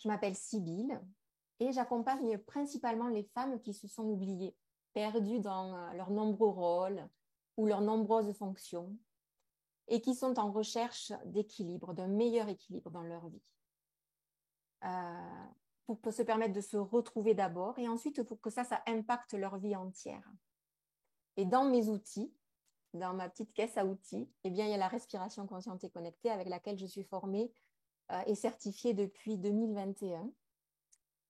Je m'appelle Sybille et j'accompagne principalement les femmes qui se sont oubliées, perdues dans leurs nombreux rôles ou leurs nombreuses fonctions et qui sont en recherche d'équilibre, d'un meilleur équilibre dans leur vie. Pour se permettre de se retrouver d'abord et ensuite pour que ça impacte leur vie entière. Et dans mes outils, dans ma petite caisse à outils, eh bien, il y a la respiration consciente et connectée avec laquelle je suis formée et certifiée depuis 2021.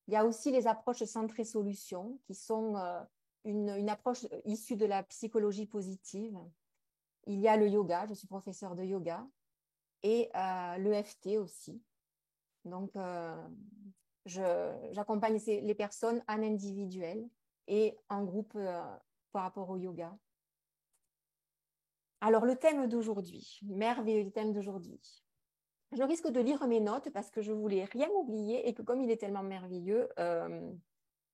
Il y a aussi les approches centrées solutions qui sont une approche issue de la psychologie positive. Il y a le yoga, je suis professeure de yoga, et l'EFT aussi. Donc, j'accompagne les personnes en individuel et en groupe par rapport au yoga. Alors, le thème d'aujourd'hui, merveilleux thème d'aujourd'hui. Je risque de lire mes notes parce que je voulais rien oublier et que comme il est tellement merveilleux,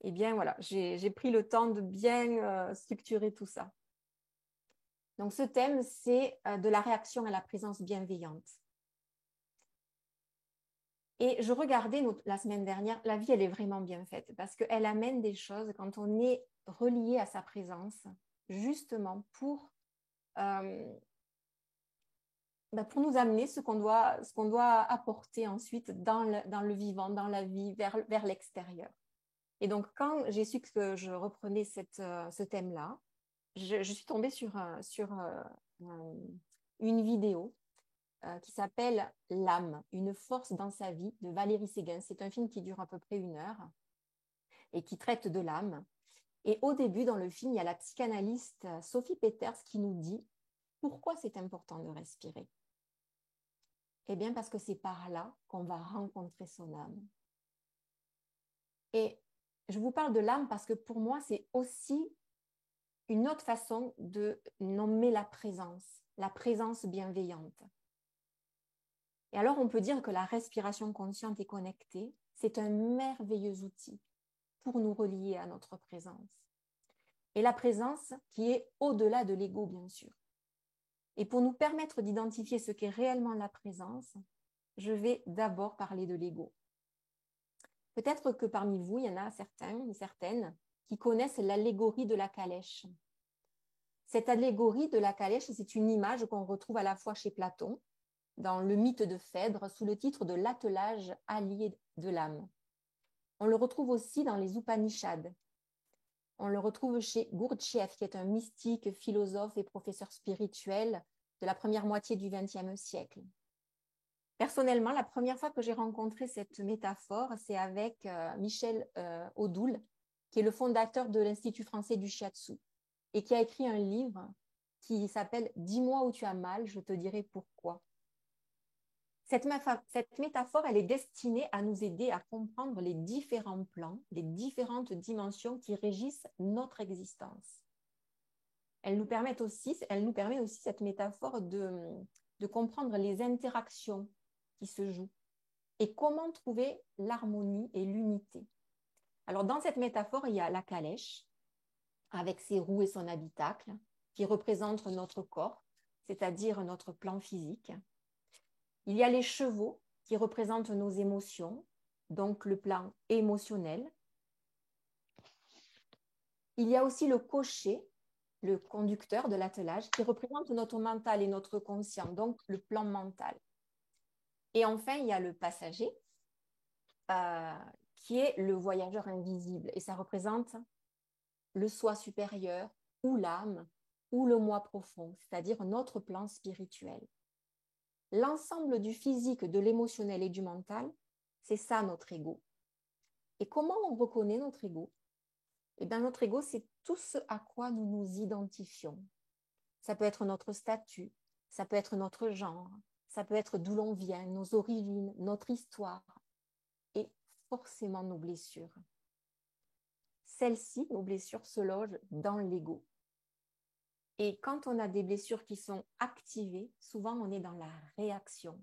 eh bien voilà, j'ai pris le temps de bien structurer tout ça. Donc, ce thème, c'est de la réaction à la présence bienveillante. Et je regardais la semaine dernière, la vie, elle est vraiment bien faite parce qu'elle amène des choses quand on est relié à sa présence, justement pour nous amener ce qu'on doit apporter ensuite dans le vivant, dans la vie, vers l'extérieur. Et donc, quand j'ai su que je reprenais ce thème-là, je suis tombée sur une vidéo qui s'appelle L'âme, une force dans sa vie de Valérie Séguin. C'est un film qui dure à peu près 1 heure et qui traite de l'âme. Et au début, dans le film, il y a la psychanalyste Sophie Peters qui nous dit pourquoi c'est important de respirer. Eh bien, parce que c'est par là qu'on va rencontrer son âme. Et je vous parle de l'âme parce que pour moi, c'est aussi une autre façon de nommer la présence bienveillante. Et alors, on peut dire que la respiration consciente et connectée, c'est un merveilleux outil pour nous relier à notre présence. Et la présence qui est au-delà de l'ego, bien sûr. Et pour nous permettre d'identifier ce qu'est réellement la présence, je vais d'abord parler de l'ego. Peut-être que parmi vous, il y en a certains ou certaines qui connaissent l'allégorie de la calèche. Cette allégorie de la calèche, c'est une image qu'on retrouve à la fois chez Platon, dans le mythe de Phèdre, sous le titre de l'attelage allié de l'âme. On le retrouve aussi dans les Upanishads. On le retrouve chez Gurdjieff, qui est un mystique, philosophe et professeur spirituel de la première moitié du XXe siècle. Personnellement, la première fois que j'ai rencontré cette métaphore, c'est avec Michel Odoul, qui est le fondateur de l'Institut français du shiatsu et qui a écrit un livre qui s'appelle « Dis-moi où tu as mal, je te dirai pourquoi ». Cette métaphore, elle est destinée à nous aider à comprendre les différents plans, les différentes dimensions qui régissent notre existence. Elle nous permet aussi, cette métaphore, de comprendre les interactions qui se jouent et comment trouver l'harmonie et l'unité. Alors, dans cette métaphore, il y a la calèche, avec ses roues et son habitacle, qui représentent notre corps, c'est-à-dire notre plan physique. Il y a les chevaux qui représentent nos émotions, donc le plan émotionnel. Il y a aussi le cocher, le conducteur de l'attelage, qui représente notre mental et notre conscient, donc le plan mental. Et enfin, il y a le passager, qui est le voyageur invisible. Et ça représente le soi supérieur ou l'âme ou le moi profond, c'est-à-dire notre plan spirituel. L'ensemble du physique, de l'émotionnel et du mental, c'est ça notre ego. Et comment on reconnaît notre ego? Eh bien, notre ego, c'est tout ce à quoi nous nous identifions. Ça peut être notre statut, ça peut être notre genre, ça peut être d'où l'on vient, nos origines, notre histoire et forcément nos blessures. Celles-ci, nos blessures, se logent dans l'ego. Et quand on a des blessures qui sont activées, souvent on est dans la réaction.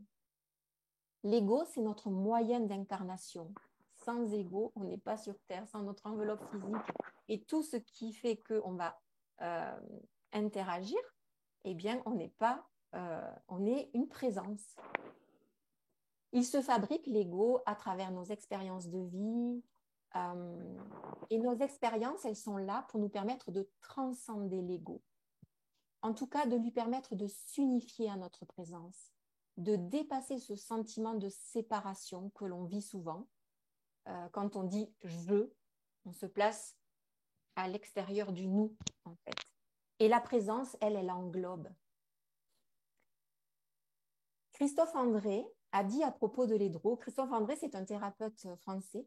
L'ego, c'est notre moyen d'incarnation. Sans ego, on n'est pas sur Terre, sans notre enveloppe physique. Et tout ce qui fait qu'on va interagir, eh bien, on est une présence. Il se fabrique l'ego à travers nos expériences de vie. Et nos expériences, elles sont là pour nous permettre de transcender l'ego. En tout cas, de lui permettre de s'unifier à notre présence, de dépasser ce sentiment de séparation que l'on vit souvent. Quand on dit « je », on se place à l'extérieur du « nous », en fait. Et la présence, elle englobe. Christophe André a dit à propos de l'hydro, Christophe André, c'est un thérapeute français,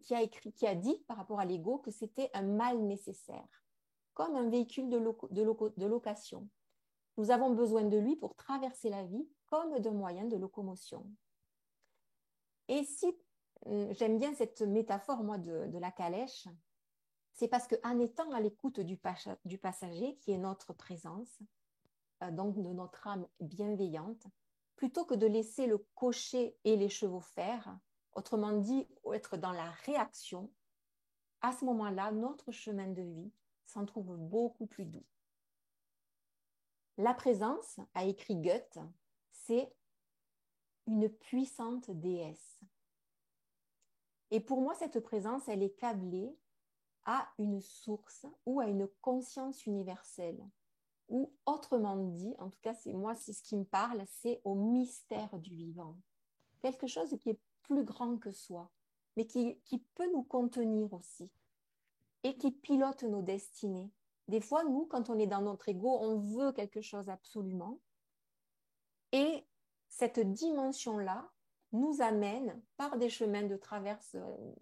qui a dit par rapport à l'ego que c'était un mal nécessaire, comme un véhicule de location. Nous avons besoin de lui pour traverser la vie comme d'un moyen de locomotion. Et si j'aime bien cette métaphore, moi, de la calèche, c'est parce qu'en étant à l'écoute du passager, qui est notre présence, donc de notre âme bienveillante, plutôt que de laisser le cocher et les chevaux faire, autrement dit, être dans la réaction, à ce moment-là, notre chemin de vie s'en trouve beaucoup plus doux. La présence, a écrit Goethe, c'est une puissante déesse. Et pour moi, cette présence, elle est câblée à une source ou à une conscience universelle. Ou autrement dit, en tout cas, c'est ce qui me parle, c'est au mystère du vivant. Quelque chose qui est plus grand que soi, mais qui peut nous contenir aussi et qui pilote nos destinées. Des fois, nous, quand on est dans notre ego, on veut quelque chose absolument. Et cette dimension-là nous amène par des chemins de traverse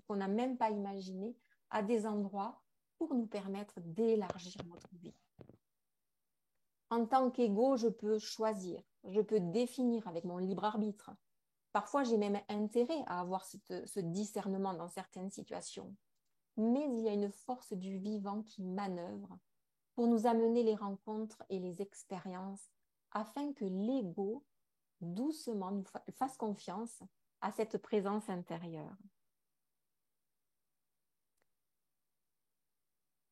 qu'on n'a même pas imaginés à des endroits pour nous permettre d'élargir notre vie. En tant qu'ego, je peux choisir, je peux définir avec mon libre arbitre. Parfois, j'ai même intérêt à avoir ce discernement dans certaines situations. Mais il y a une force du vivant qui manœuvre pour nous amener les rencontres et les expériences afin que l'ego, doucement, nous fasse confiance à cette présence intérieure.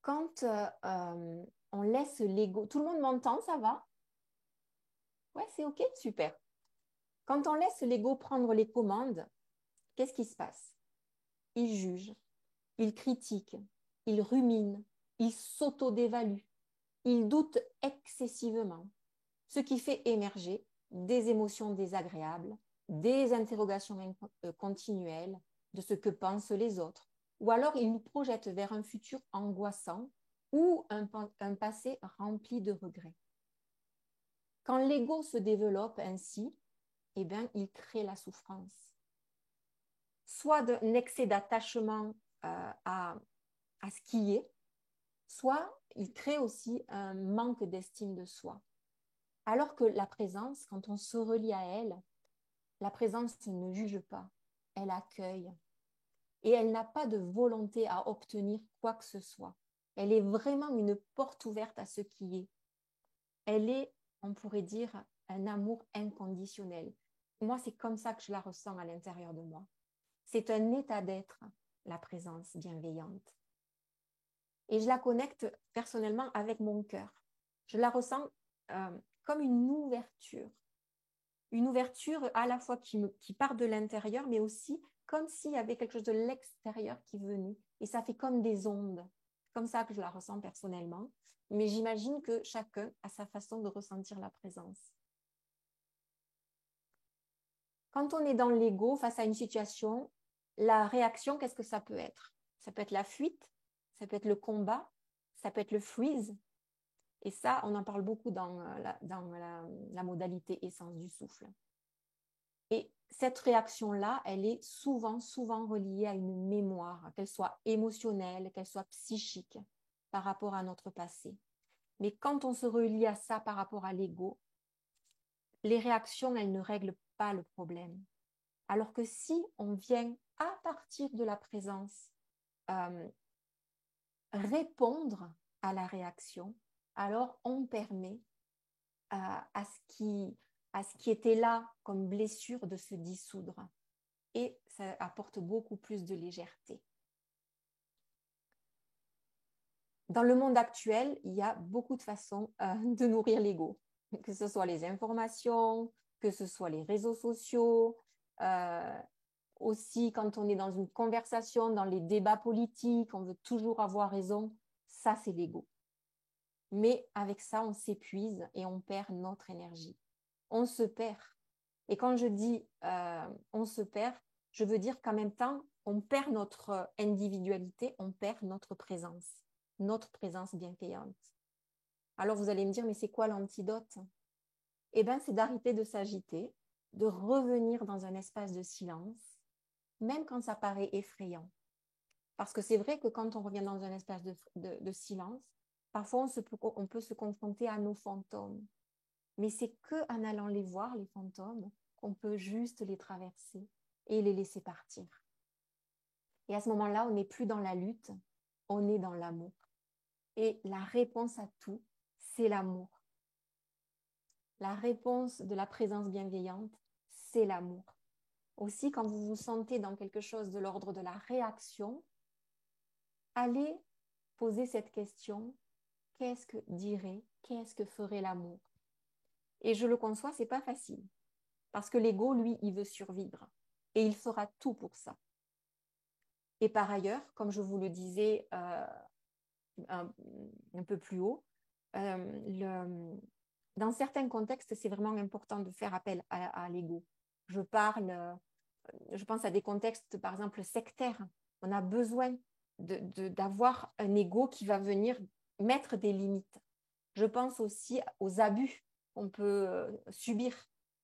Quand on laisse l'ego... Tout le monde m'entend, ça va? Ouais, c'est OK, super. Quand on laisse l'ego prendre les commandes, qu'est-ce qui se passe? Il juge, il critique, il rumine, il s'auto-dévalue, il doute excessivement, ce qui fait émerger des émotions désagréables, des interrogations continuelles de ce que pensent les autres, ou alors il nous projette vers un futur angoissant ou un passé rempli de regrets. Quand l'ego se développe ainsi, eh bien, il crée la souffrance. Soit d'un excès d'attachement à ce qui est, soit il crée aussi un manque d'estime de soi. Alors que la présence, quand on se relie à elle, la présence ne juge pas, elle accueille. Et elle n'a pas de volonté à obtenir quoi que ce soit. Elle est vraiment une porte ouverte à ce qui est. Elle est, on pourrait dire, un amour inconditionnel. Moi, c'est comme ça que je la ressens à l'intérieur de moi. C'est un état d'être, la présence bienveillante. Et je la connecte personnellement avec mon cœur. Je la ressens comme une ouverture. Une ouverture à la fois qui part de l'intérieur, mais aussi comme s'il y avait quelque chose de l'extérieur qui venait. Et ça fait comme des ondes. C'est comme ça que je la ressens personnellement. Mais j'imagine que chacun a sa façon de ressentir la présence. Quand on est dans l'ego face à une situation, la réaction, qu'est-ce que ça peut être? Ça peut être la fuite, ça peut être le combat, ça peut être le freeze. Et ça, on en parle beaucoup dans la modalité essence du souffle. Et cette réaction-là, elle est souvent reliée à une mémoire, qu'elle soit émotionnelle, qu'elle soit psychique par rapport à notre passé. Mais quand on se relie à ça par rapport à l'ego, les réactions, elles ne règlent pas le problème. Alors que si on vient à partir de la présence répondre à la réaction, alors on permet à ce qui était là comme blessure de se dissoudre. Et ça apporte beaucoup plus de légèreté. Dans le monde actuel, il y a beaucoup de façons de nourrir l'ego, que ce soit les informations, que ce soit les réseaux sociaux, aussi quand on est dans une conversation, dans les débats politiques, on veut toujours avoir raison, ça c'est l'ego. Mais avec ça, on s'épuise et on perd notre énergie. On se perd. Et quand je dis on se perd, je veux dire qu'en même temps, on perd notre individualité, on perd notre présence bienveillante. Alors vous allez me dire, mais c'est quoi l'antidote? Eh bien, c'est d'arrêter de s'agiter, de revenir dans un espace de silence, même quand ça paraît effrayant. Parce que c'est vrai que quand on revient dans un espace de silence, parfois on peut se confronter à nos fantômes. Mais c'est qu'en allant les voir, les fantômes, qu'on peut juste les traverser et les laisser partir. Et à ce moment-là, on n'est plus dans la lutte, on est dans l'amour. Et la réponse à tout, c'est l'amour. La réponse de la présence bienveillante, c'est l'amour. Aussi, quand vous vous sentez dans quelque chose de l'ordre de la réaction, allez poser cette question, qu'est-ce que dirait, qu'est-ce que ferait l'amour? Et je le conçois, c'est pas facile. Parce que l'ego, lui, il veut survivre. Et il fera tout pour ça. Et par ailleurs, comme je vous le disais un peu plus haut, dans certains contextes, c'est vraiment important de faire appel à l'ego. Je pense à des contextes, par exemple, sectaires. On a besoin d'avoir un ego qui va venir mettre des limites. Je pense aussi aux abus qu'on peut subir.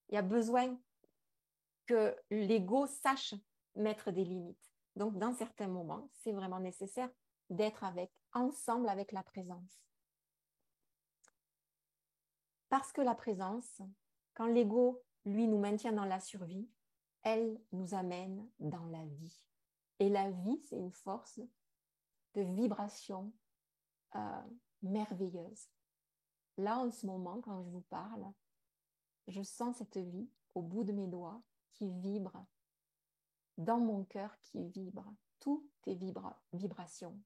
Il y a besoin que l'ego sache mettre des limites. Donc, dans certains moments, c'est vraiment nécessaire d'être ensemble avec la présence. Parce que la présence, quand l'ego, lui, nous maintient dans la survie, elle nous amène dans la vie. Et la vie, c'est une force de vibration merveilleuse. Là, en ce moment, quand je vous parle, je sens cette vie au bout de mes doigts qui vibre, dans mon cœur qui vibre. Tout est vibration.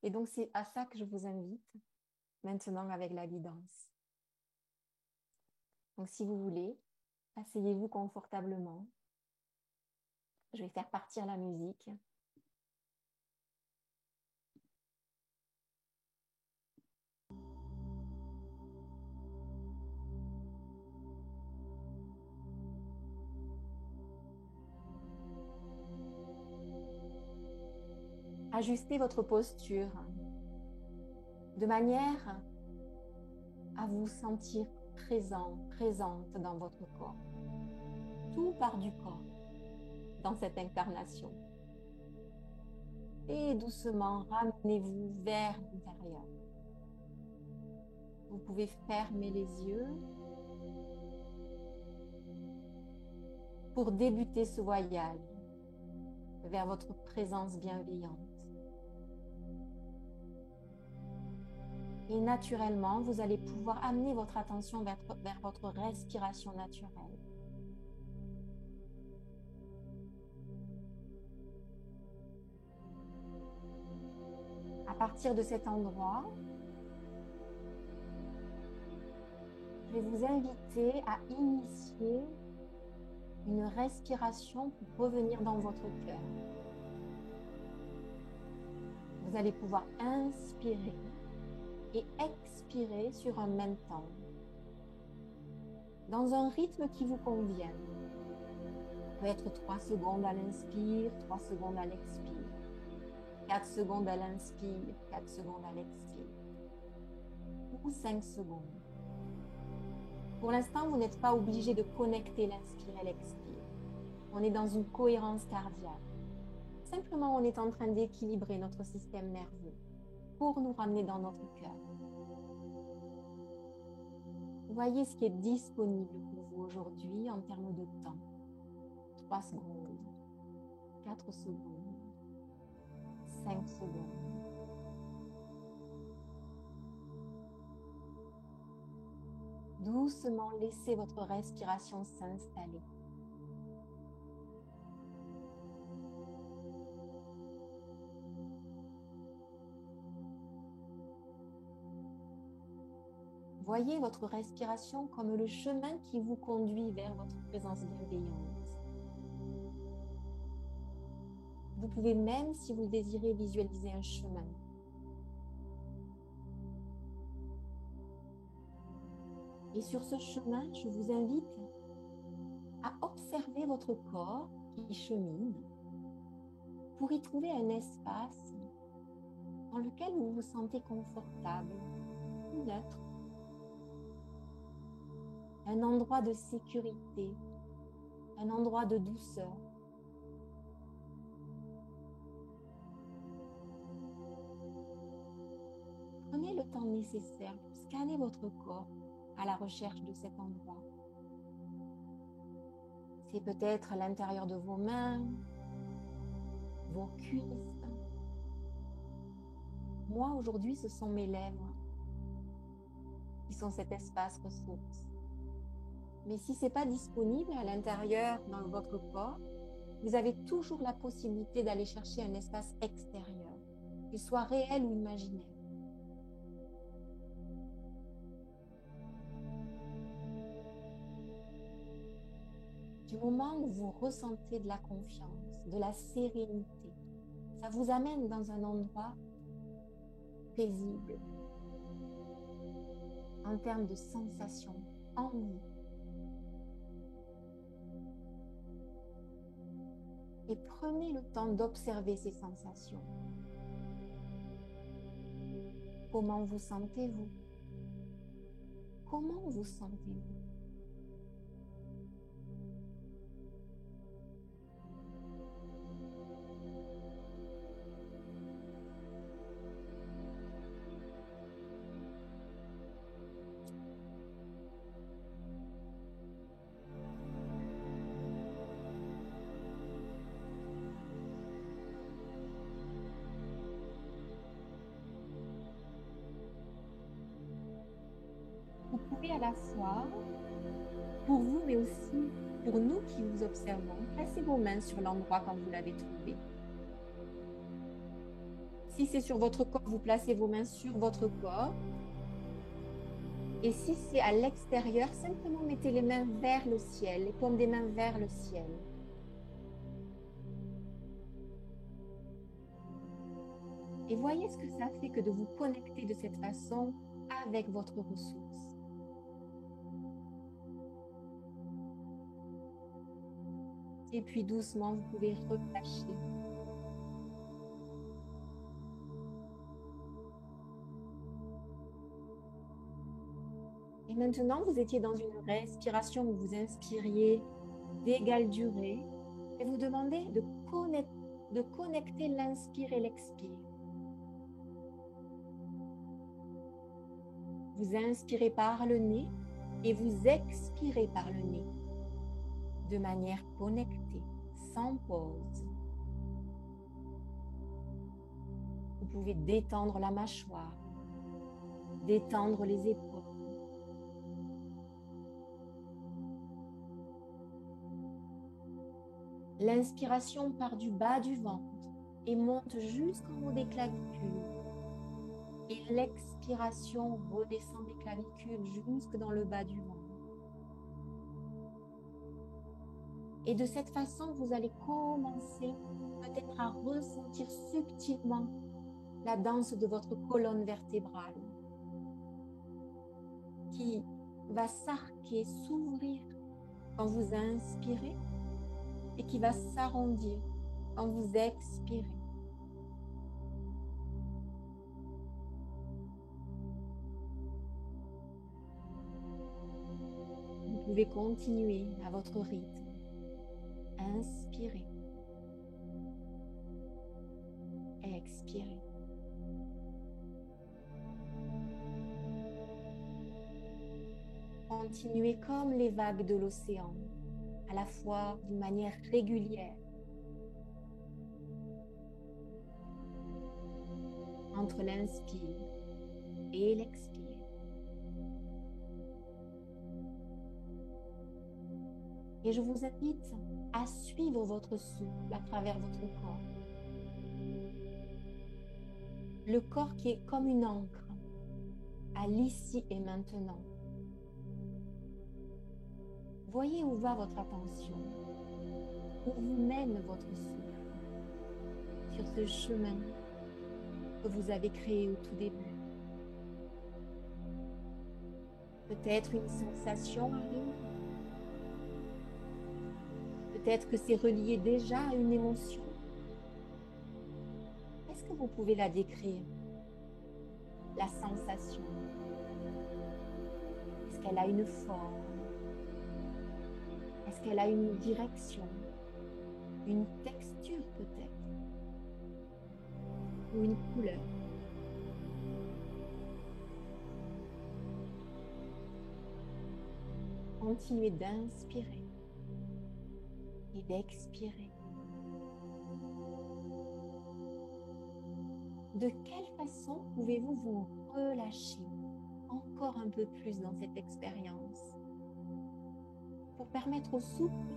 Et donc, c'est à ça que je vous invite maintenant avec la guidance. Donc, si vous voulez, asseyez-vous confortablement. Je vais faire partir la musique. Ajustez votre posture de manière à vous sentir présente dans votre corps. Tout part du corps dans cette incarnation. Et doucement, ramenez-vous vers l'intérieur. Vous pouvez fermer les yeux pour débuter ce voyage vers votre présence bienveillante. Et naturellement, vous allez pouvoir amener votre attention vers votre respiration naturelle. À partir de cet endroit, je vais vous inviter à initier une respiration pour revenir dans votre cœur. Vous allez pouvoir inspirer et expirer sur un même temps, dans un rythme qui vous convient. Ça peut être 3 secondes à l'inspire, 3 secondes à l'expire, 4 secondes à l'inspire, 4 secondes à l'expire, ou 5 secondes. Pour l'instant, vous n'êtes pas obligé de connecter l'inspire et l'expire. On est dans une cohérence cardiaque. Simplement, on est en train d'équilibrer notre système nerveux pour nous ramener dans notre cœur. Voyez ce qui est disponible pour vous aujourd'hui en termes de temps. 3 secondes, 4 secondes, 5 secondes. Doucement, laissez votre respiration s'installer. Voyez votre respiration comme le chemin qui vous conduit vers votre présence bienveillante. Vous pouvez même, si vous le désirez, visualiser un chemin. Et sur ce chemin, je vous invite à observer votre corps qui chemine pour y trouver un espace dans lequel vous vous sentez confortable, neutre, un endroit de sécurité, un endroit de douceur. Prenez le temps nécessaire pour scanner votre corps à la recherche de cet endroit. C'est peut-être à l'intérieur de vos mains, vos cuisses. Moi, aujourd'hui, ce sont mes lèvres qui sont cet espace ressource. Mais si ce n'est pas disponible à l'intérieur dans votre corps, vous avez toujours la possibilité d'aller chercher un espace extérieur, qu'il soit réel ou imaginaire. Du moment où vous ressentez de la confiance, de la sérénité, ça vous amène dans un endroit paisible en termes de sensations en vous. Et prenez le temps d'observer ces sensations. Comment vous sentez-vous? Comment vous sentez-vous? Vous pouvez à la fois, pour vous, mais aussi pour nous qui vous observons, placez vos mains sur l'endroit quand vous l'avez trouvé. Si c'est sur votre corps, vous placez vos mains sur votre corps. Et si c'est à l'extérieur, simplement mettez les mains vers le ciel, les paumes des mains vers le ciel. Et voyez ce que ça fait que de vous connecter de cette façon avec votre ressource. Et puis doucement, vous pouvez relâcher. Et maintenant, vous étiez dans une respiration où vous inspiriez d'égale durée et vous demandez de connecter l'inspire et l'expire. Vous inspirez par le nez et vous expirez par le nez de manière connectée, sans pause. Vous pouvez détendre la mâchoire, détendre les épaules. L'inspiration part du bas du ventre et monte jusqu'en haut des clavicules. Et l'expiration redescend des clavicules jusque dans le bas du ventre. Et de cette façon, vous allez commencer peut-être à ressentir subtilement la danse de votre colonne vertébrale qui va s'arquer, s'ouvrir quand vous inspirez et qui va s'arrondir quand vous expirez. Vous pouvez continuer à votre rythme. Inspirez. Expirez. Continuez comme les vagues de l'océan, à la fois d'une manière régulière, entre l'inspire et l'expire. Et je vous invite à suivre votre souffle à travers votre corps. Le corps qui est comme une encre, à l'ici et maintenant. Voyez où va votre attention, où vous mène votre souffle sur ce chemin que vous avez créé au tout début. Peut-être une sensation arrive, peut-être que c'est relié déjà à une émotion. Est-ce que vous pouvez la décrire, la sensation? Est-ce qu'elle a une forme? Est-ce qu'elle a une direction? Une texture peut-être? Ou une couleur? Continuez d'inspirer et d'expirer. De quelle façon pouvez-vous vous relâcher encore un peu plus dans cette expérience pour permettre au souffle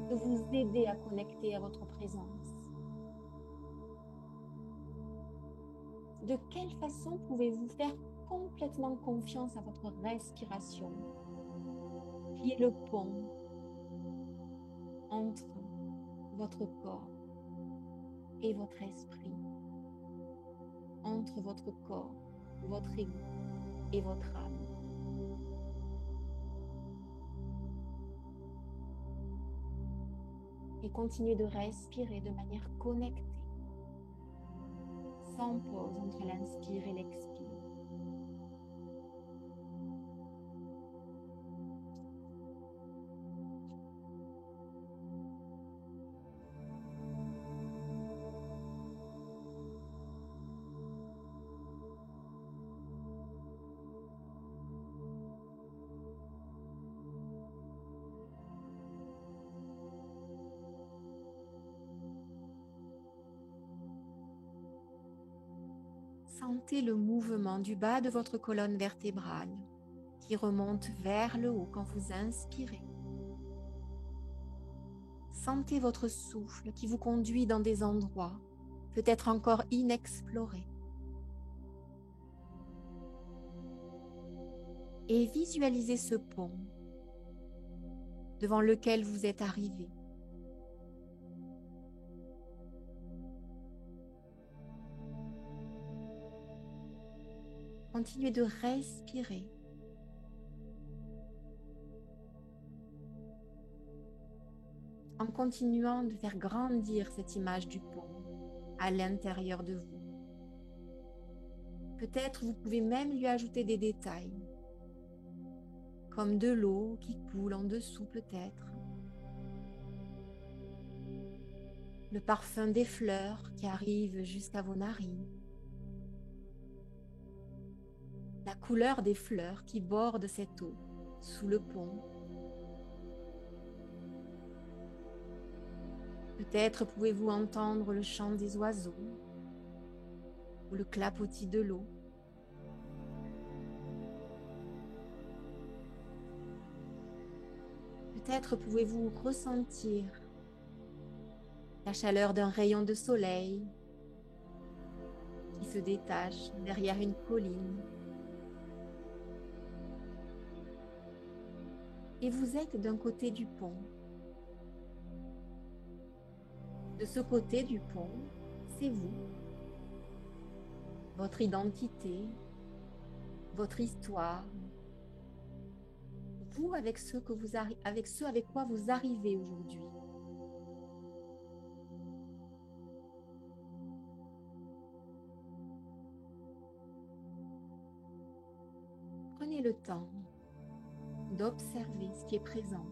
de vous aider à connecter à votre présence? De quelle façon pouvez-vous faire complètement confiance à votre respiration, qui est le pont entre votre corps et votre esprit, entre votre corps, votre ego et votre âme? Et continuez de respirer de manière connectée, sans pause entre l'inspire et l'expire. Sentez le mouvement du bas de votre colonne vertébrale qui remonte vers le haut quand vous inspirez. Sentez votre souffle qui vous conduit dans des endroits peut-être encore inexplorés. Et visualisez ce pont devant lequel vous êtes arrivé. Continuez de respirer. En continuant de faire grandir cette image du pont à l'intérieur de vous. Peut-être vous pouvez même lui ajouter des détails, comme de l'eau qui coule en dessous peut-être, le parfum des fleurs qui arrive jusqu'à vos narines, la couleur des fleurs qui bordent cette eau sous le pont. Peut-être pouvez-vous entendre le chant des oiseaux ou le clapotis de l'eau. Peut-être pouvez-vous ressentir la chaleur d'un rayon de soleil qui se détache derrière une colline. Et vous êtes d'un côté du pont. De ce côté du pont, c'est vous, votre identité, votre histoire, vous avec ce avec quoi vous arrivez aujourd'hui. Prenez le temps d'observer ce qui est présent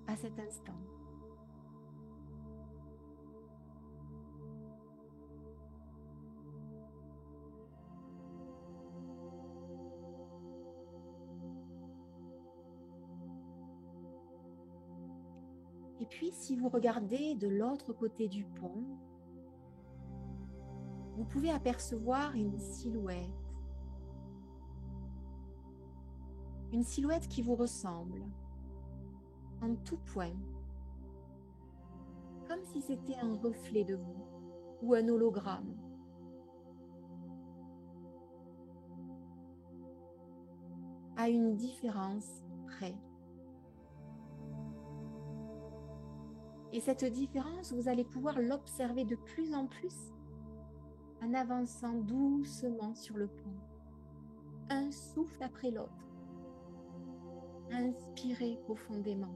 à cet instant. Et puis, si vous regardez de l'autre côté du pont, vous pouvez apercevoir une silhouette qui vous ressemble en tout point, comme si c'était un reflet de vous ou un hologramme. à une différence près. Et cette différence, vous allez pouvoir l'observer de plus en plus en avançant doucement sur le pont. Un souffle après l'autre. Inspirez profondément.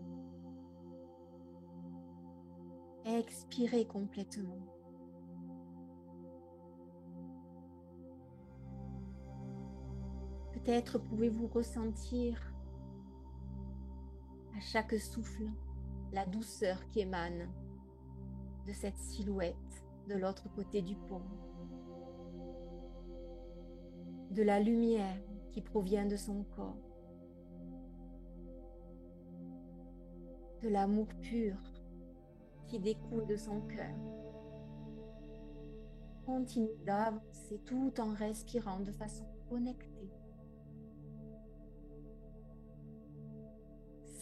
Expirez complètement. Peut-être pouvez-vous ressentir à chaque souffle la douceur qui émane de cette silhouette de l'autre côté du pont, de la lumière qui provient de son corps, de l'amour pur qui découle de son cœur. Continuez d'avancer tout en respirant de façon connectée,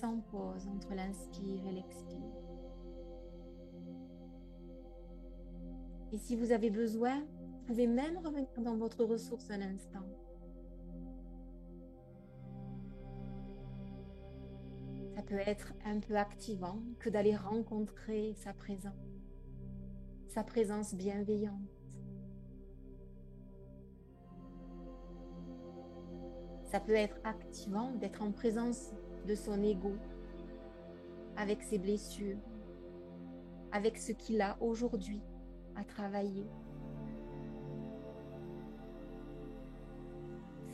sans pause entre l'inspire et l'expire. Et si vous avez besoin, vous pouvez même revenir dans votre ressource un instant. Ça peut être un peu activant que d'aller rencontrer sa présence bienveillante. Ça peut être activant d'être en présence de son ego, avec ses blessures, avec ce qu'il a aujourd'hui à travailler.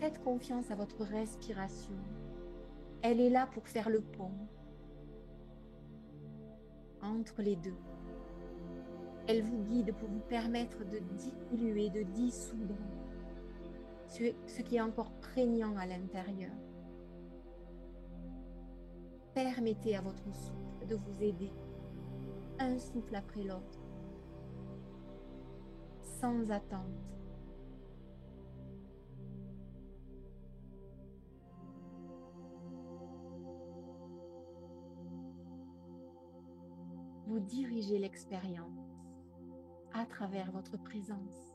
Faites confiance à votre respiration. Elle est là pour faire le pont entre les deux. Elle vous guide pour vous permettre de diluer, de dissoudre ce qui est encore prégnant à l'intérieur. Permettez à votre souffle de vous aider, un souffle après l'autre, sans attente. Vous dirigez l'expérience à travers votre présence.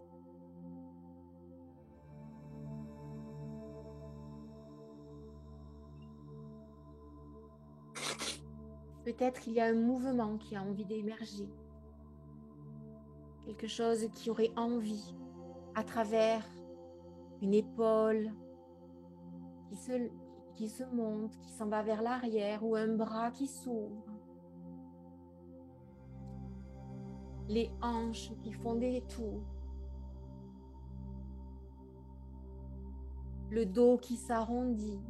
Peut-être qu'il y a un mouvement qui a envie d'émerger. Quelque chose qui aurait envie, à travers une épaule qui se monte, qui s'en va vers l'arrière, ou un bras qui s'ouvre. Les hanches qui font des tours. Le dos qui s'arrondit.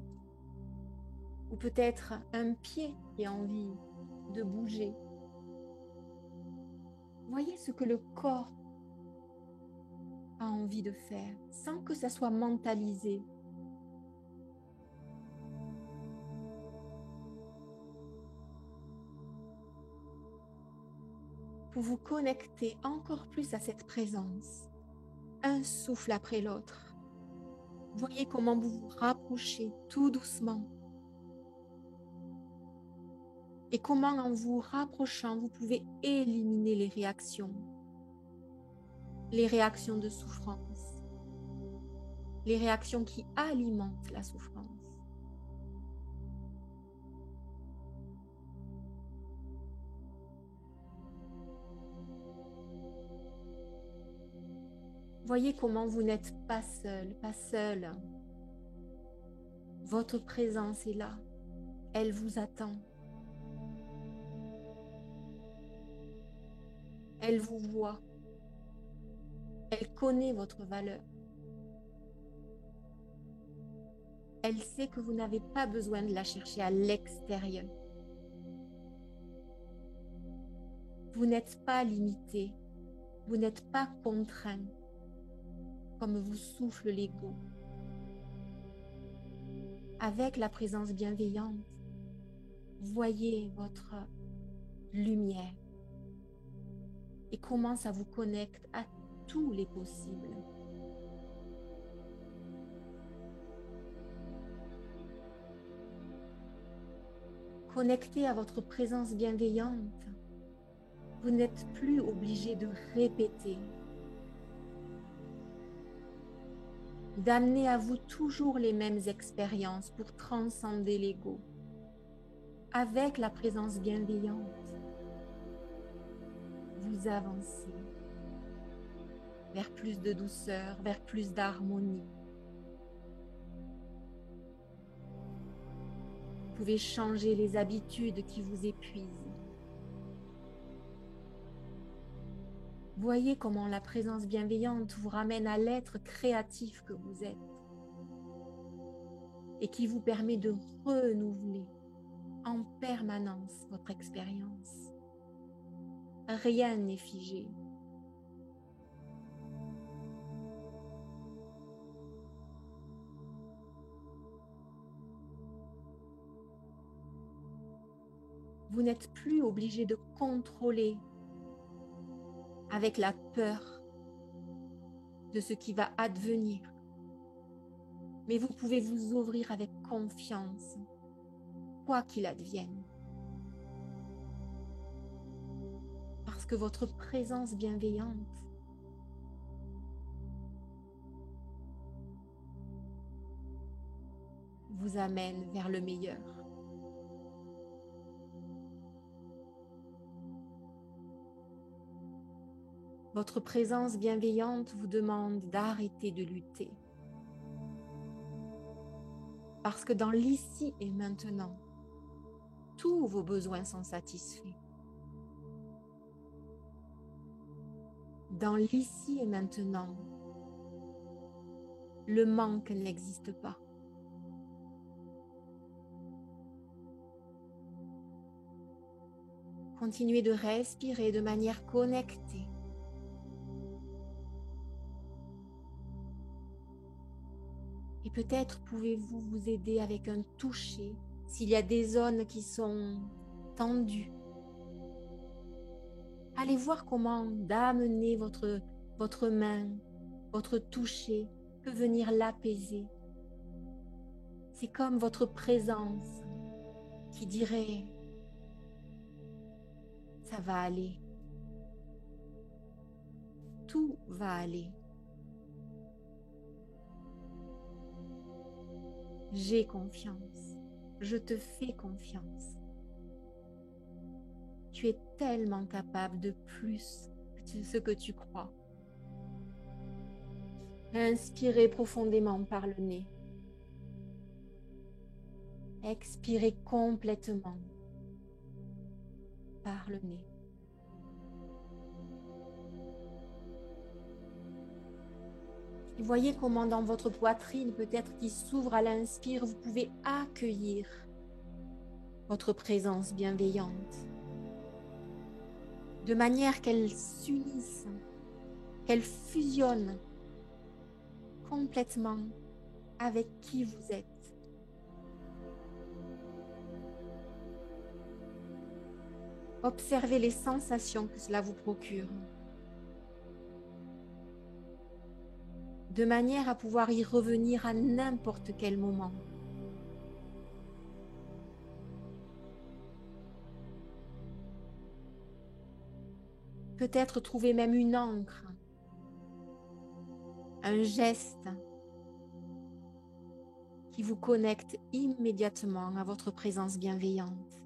Ou peut-être un pied qui a envie de bouger. Voyez ce que le corps a envie de faire, sans que ça soit mentalisé. Pour vous connecter encore plus à cette présence, un souffle après l'autre. Voyez comment vous vous rapprochez tout doucement. Et comment en vous rapprochant, vous pouvez éliminer les réactions de souffrance, les réactions qui alimentent la souffrance. Voyez comment vous n'êtes pas seul, pas seule. Votre présence est là. Elle vous attend. Elle vous voit. Elle connaît votre valeur. Elle sait que vous n'avez pas besoin de la chercher à l'extérieur. Vous n'êtes pas limité. Vous n'êtes pas contraint, comme vous souffle l'ego. Avec la présence bienveillante, voyez votre lumière et comment ça vous connecte à tous les possibles. Connecté à votre présence bienveillante, vous n'êtes plus obligé de répéter. d'amener à vous toujours les mêmes expériences pour transcender l'ego. Avec la présence bienveillante, vous avancez vers plus de douceur, vers plus d'harmonie. Vous pouvez changer les habitudes qui vous épuisent. Voyez comment la présence bienveillante vous ramène à l'être créatif que vous êtes et qui vous permet de renouveler en permanence votre expérience. Rien n'est figé. Vous n'êtes plus obligé de contrôler avec la peur de ce qui va advenir. Mais vous pouvez vous ouvrir avec confiance, quoi qu'il advienne. Parce que votre présence bienveillante vous amène vers le meilleur. Votre présence bienveillante vous demande d'arrêter de lutter. Parce que dans l'ici et maintenant, tous vos besoins sont satisfaits. Dans l'ici et maintenant, le manque n'existe pas. Continuez de respirer de manière connectée. Et peut-être pouvez-vous vous aider avec un toucher s'il y a des zones qui sont tendues. Allez voir comment d'amener votre main, votre toucher peut venir l'apaiser. C'est comme votre présence qui dirait « ça va aller, tout va aller ». J'ai confiance, je te fais confiance. Tu es tellement capable de plus que ce que tu crois. Inspirez profondément par le nez. Expirez complètement par le nez. Et voyez comment dans votre poitrine, peut-être qui s'ouvre à l'inspire, vous pouvez accueillir votre présence bienveillante de manière qu'elle s'unisse, qu'elle fusionne complètement avec qui vous êtes. Observez les sensations que cela vous procure, de manière à pouvoir y revenir à n'importe quel moment. Peut-être trouver même une ancre, un geste qui vous connecte immédiatement à votre présence bienveillante.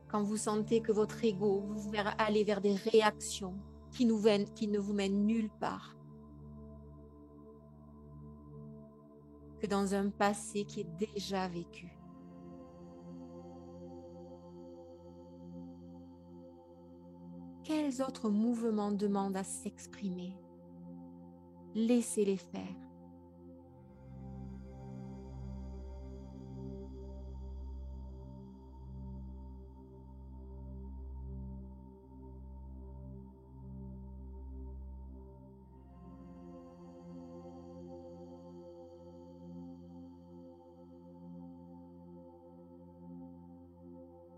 Quand vous sentez que votre ego vous fait aller vers des réactions qui ne vous mènent nulle part, que dans un passé qui est déjà vécu. Quels autres mouvements demandent à s'exprimer? Laissez-les faire.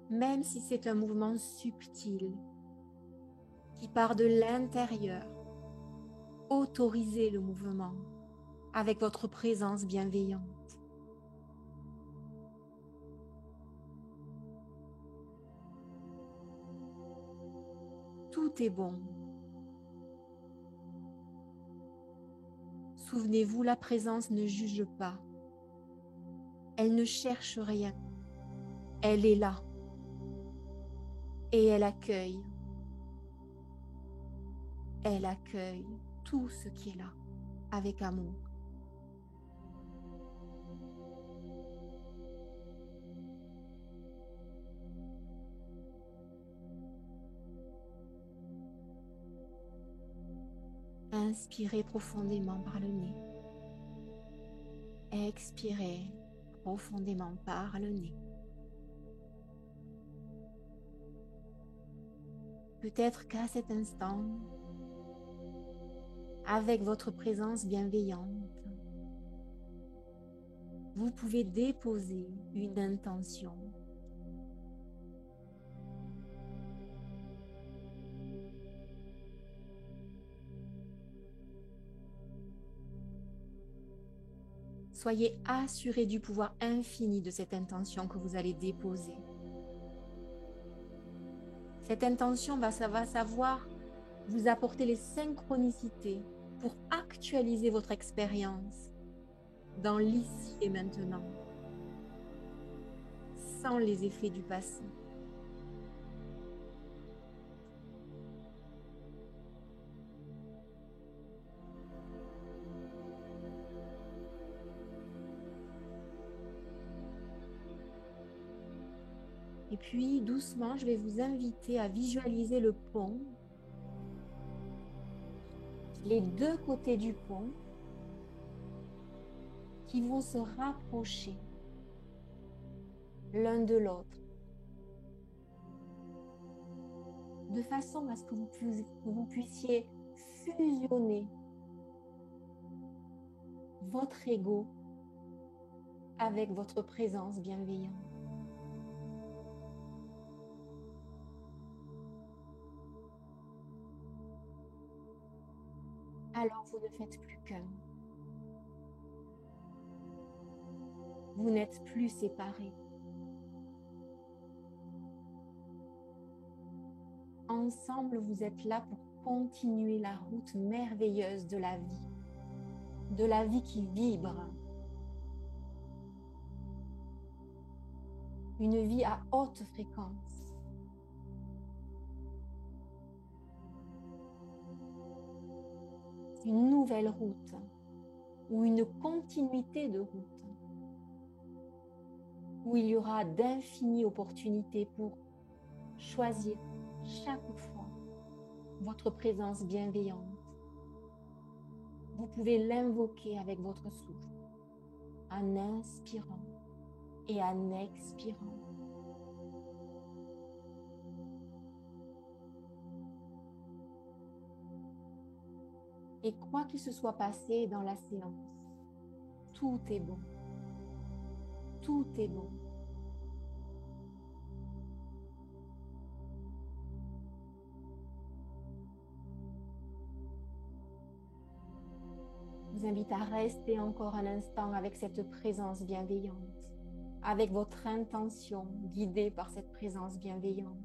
Même si c'est un mouvement subtil qui part de l'intérieur, autorisez le mouvement avec votre présence bienveillante. Tout est bon. Souvenez-vous, la présence ne juge pas. Elle ne cherche rien. Elle est là. Et elle accueille. Elle accueille tout ce qui est là, avec amour. Inspirez profondément par le nez. Expirez profondément par le nez. Peut-être qu'à cet instant, avec votre présence bienveillante, vous pouvez déposer une intention. Soyez assuré du pouvoir infini de cette intention que vous allez déposer. Cette intention va savoir vous apporter les synchronicités pour actualiser votre expérience dans l'ici et maintenant, sans les effets du passé. Et puis, doucement, je vais vous inviter à visualiser le pont, les deux côtés du pont qui vont se rapprocher l'un de l'autre, de façon à ce que vous puissiez fusionner votre ego avec votre présence bienveillante. Alors vous ne faites plus qu'un. Vous n'êtes plus séparés. Ensemble, vous êtes là pour continuer la route merveilleuse de la vie qui vibre. Une vie à haute fréquence. Une nouvelle route ou une continuité de route où il y aura d'infinies opportunités pour choisir chaque fois votre présence bienveillante. Vous pouvez l'invoquer avec votre souffle en inspirant et en expirant. Et quoi qu'il se soit passé dans la séance, tout est bon. Tout est bon. Je vous invite à rester encore un instant avec cette présence bienveillante, avec votre intention guidée par cette présence bienveillante.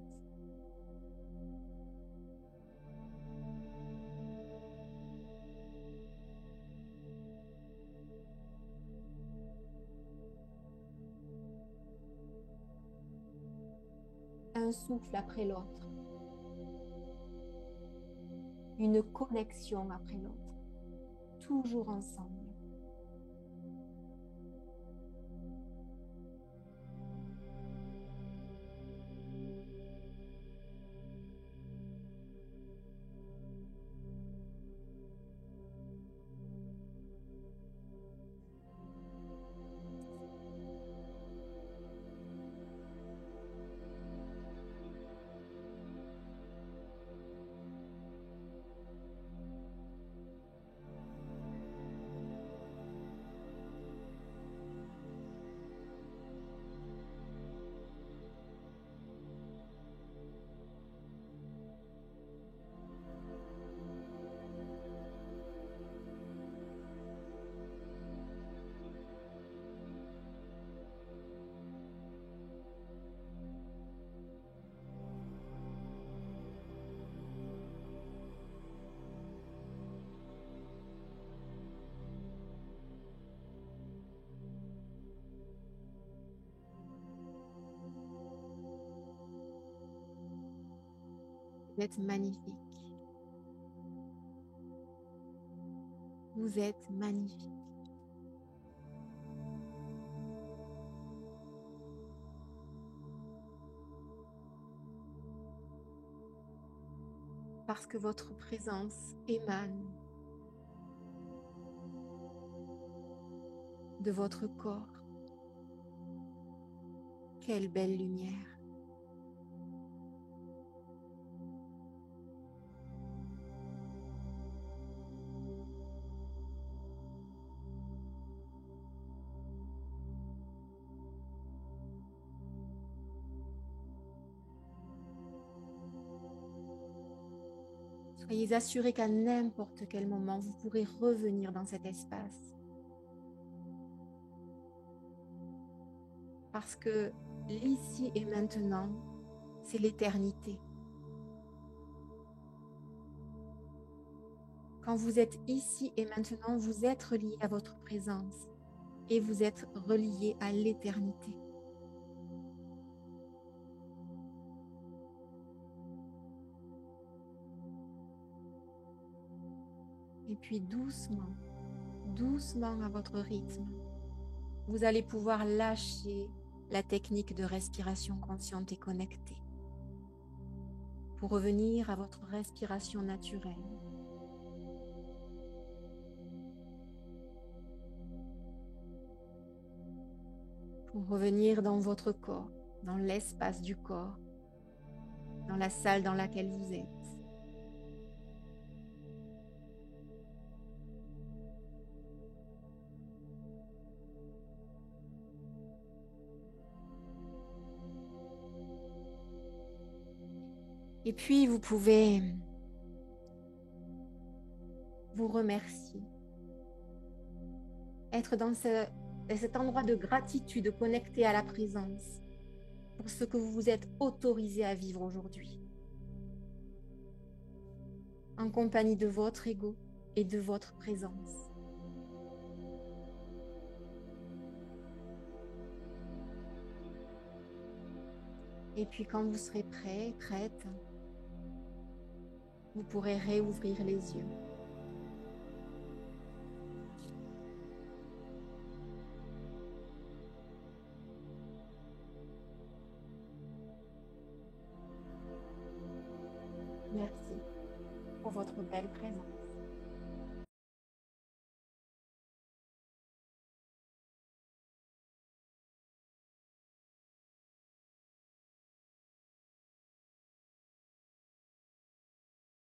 Un souffle après l'autre, une connexion après l'autre, toujours ensemble. êtes magnifique. Vous êtes magnifique. Parce que votre présence émane de votre corps. Quelle belle lumière. Soyez assurés qu'à n'importe quel moment, vous pourrez revenir dans cet espace. Parce que l'ici et maintenant, c'est l'éternité. Quand vous êtes ici et maintenant, vous êtes relié à votre présence et vous êtes relié à l'éternité. Et puis doucement, doucement à votre rythme, vous allez pouvoir lâcher la technique de respiration consciente et connectée pour revenir à votre respiration naturelle. Pour revenir dans votre corps, dans l'espace du corps, dans la salle dans laquelle vous êtes. Et puis, vous pouvez vous remercier. Être dans cet endroit de gratitude connecté à la présence pour ce que vous vous êtes autorisé à vivre aujourd'hui. En compagnie de votre ego et de votre présence. Et puis quand vous serez prêt, prête, vous pourrez réouvrir les yeux. Merci pour votre belle présence.